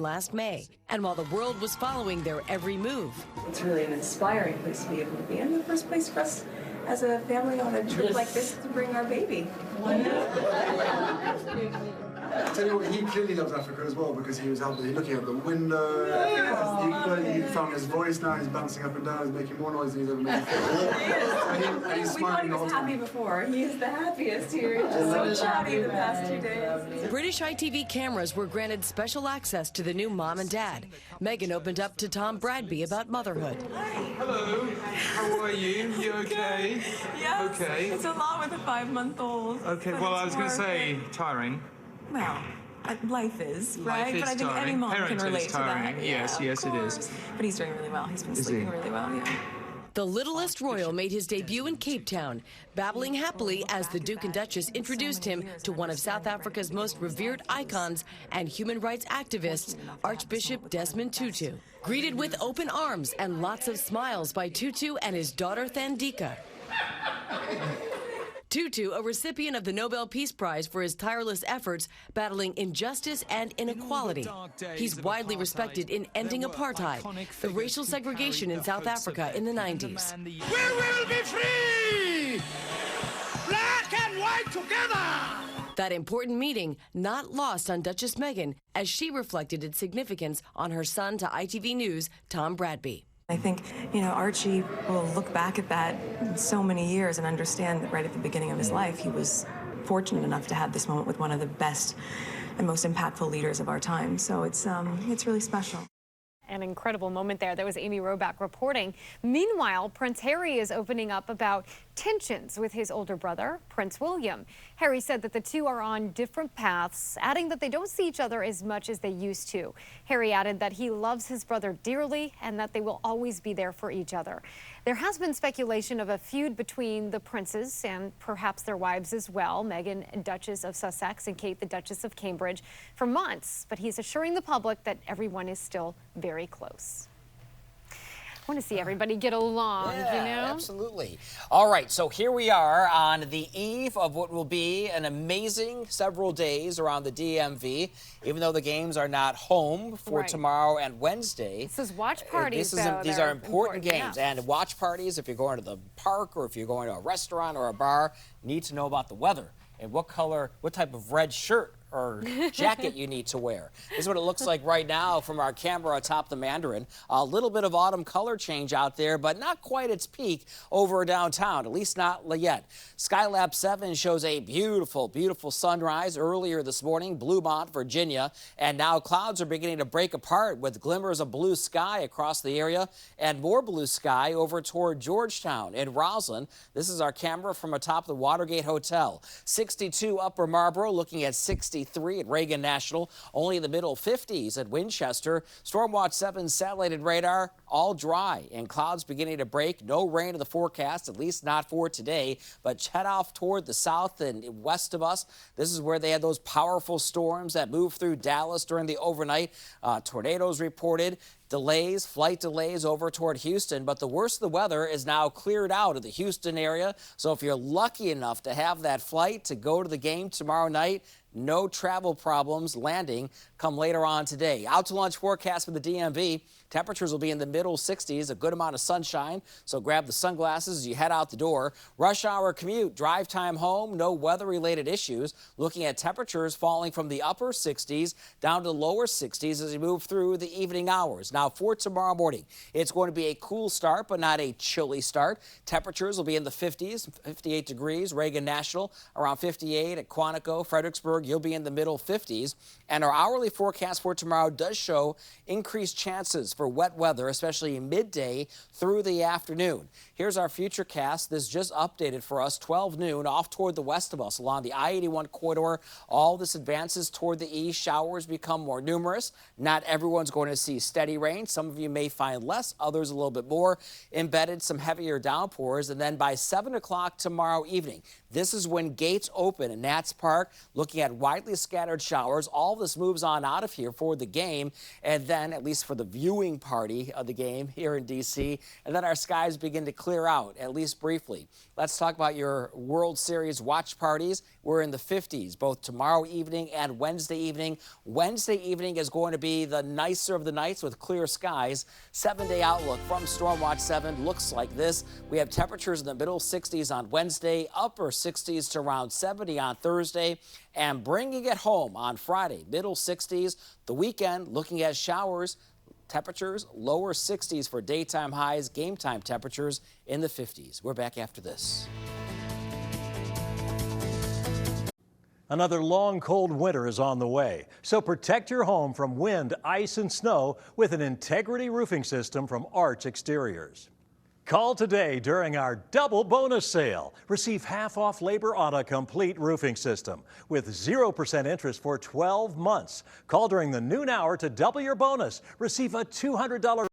last May. And while the world was following their every move. It's really an inspiring place to be able to be, and the first place for us as a family on a trip like this to bring our baby. I tell you what, he clearly loves Africa as well because he was looking out the window. He found his voice now. He's bouncing up and down. He's making more noise than he's ever made before. And he's smiling the whole time. We thought he was happy before. He is the happiest here. Just so chatty the past 2 days. British ITV cameras were granted special access to the new mom and dad. Meghan opened up to Tom Bradby about motherhood. Hello. How are you? You okay? Yes. Okay. It's a lot with a 5-month-old. Okay. Well, I was going to say tiring. Well, life is, right? Life is but I think tiring. any mom Parenthood can relate is to tiring. that. Yes, yeah, yes, it is. But he's doing really well. He's been sleeping really well, yeah. The littlest royal made his debut in Cape Town, babbling happily as the Duke and Duchess introduced him to one of South Africa's most revered icons and human rights activists, Archbishop Desmond Tutu. Greeted with open arms and lots of smiles by Tutu and his daughter Thandika. Tutu, a recipient of the Nobel Peace Prize for his tireless efforts battling injustice and inequality. He's widely respected in ending apartheid, the racial segregation in South Africa in the 90s. We will be free! Black and white together! That important meeting not lost on Duchess Meghan as she reflected its significance on her son to ITV News, Tom Bradby. I think, Archie will look back at that in so many years and understand that right at the beginning of his life, he was fortunate enough to have this moment with one of the best and most impactful leaders of our time. So it's really special. An incredible moment there. That was Amy Roback reporting. Meanwhile, Prince Harry is opening up about tensions with his older brother, Prince William. Harry said that the two are on different paths, adding that they don't see each other as much as they used to. Harry added that he loves his brother dearly and that they will always be there for each other. There has been speculation of a feud between the princes and perhaps their wives as well, Meghan, Duchess of Sussex, and Kate, the Duchess of Cambridge, for months. But he's assuring the public that everyone is still very close. I want to see everybody get along, Absolutely. All right, so here we are on the eve of what will be an amazing several days around the DMV, even though the games are not home for tomorrow and Wednesday. This is watch parties, These are important games. Yeah. And watch parties, if you're going to the park or if you're going to a restaurant or a bar, need to know about the weather and what type of red shirt or jacket you need to wear. This is what it looks like right now from our camera atop the Mandarin. A little bit of autumn color change out there, but not quite its peak over downtown, at least not yet. Skylab 7 shows a beautiful, beautiful sunrise earlier this morning, Bluemont, Virginia, and now clouds are beginning to break apart with glimmers of blue sky across the area and more blue sky over toward Georgetown and Roslyn. This is our camera from atop the Watergate Hotel. 62 Upper Marlboro, looking at 63 at Reagan National, only in the middle 50s at Winchester. Stormwatch 7 satellite and radar, all dry and clouds beginning to break. No rain in the forecast, at least not for today, but head off toward the south and west of us. This is where they had those powerful storms that moved through Dallas during the overnight. Tornadoes reported. Flight delays over toward Houston, but the worst of the weather is now cleared out of the Houston area. So if you're lucky enough to have that flight to go to the game tomorrow night, no travel problems landing come later on today. Out to lunch forecast for the DMV. Temperatures will be in the middle 60s, a good amount of sunshine, so grab the sunglasses as you head out the door. Rush hour commute, drive time home, no weather-related issues. Looking at temperatures falling from the upper 60s down to the lower 60s as we move through the evening hours. Now for tomorrow morning, it's going to be a cool start, but not a chilly start. Temperatures will be in the 50s, 58 degrees. Reagan National around 58 at Quantico, Fredericksburg, you'll be in the middle 50s. And our hourly forecast for tomorrow does show increased chances for wet weather, especially midday through the afternoon. Here's our future cast. This just updated for us, 12 noon, off toward the west of us along the I-81 corridor. All this advances toward the east. Showers become more numerous. Not everyone's going to see steady rain. Some of you may find less, others a little bit more. Embedded some heavier downpours. And then by 7 o'clock tomorrow evening, This is when gates open in Nats Park, looking at widely scattered showers. All this moves on out of here for the game, and then, at least for the viewing party of the game here in D.C., and then our skies begin to clear out, at least briefly. Let's talk about your World Series watch parties. We're in the 50s, both tomorrow evening and Wednesday evening. Wednesday evening is going to be the nicer of the nights with clear skies. 7-day outlook from Stormwatch 7 looks like this. We have temperatures in the middle 60s on Wednesday, upper 60s to around 70 on Thursday, and bringing it home on Friday, middle 60s. The weekend, looking at showers, temperatures lower 60s for daytime highs, game time temperatures in the 50s. We're back after this. Another long, cold winter is on the way, so protect your home from wind, ice, and snow with an Integrity roofing system from Arch Exteriors. Call today during our double bonus sale. Receive half off labor on a complete roofing system with 0% interest for 12 months. Call during the noon hour to double your bonus. Receive a $200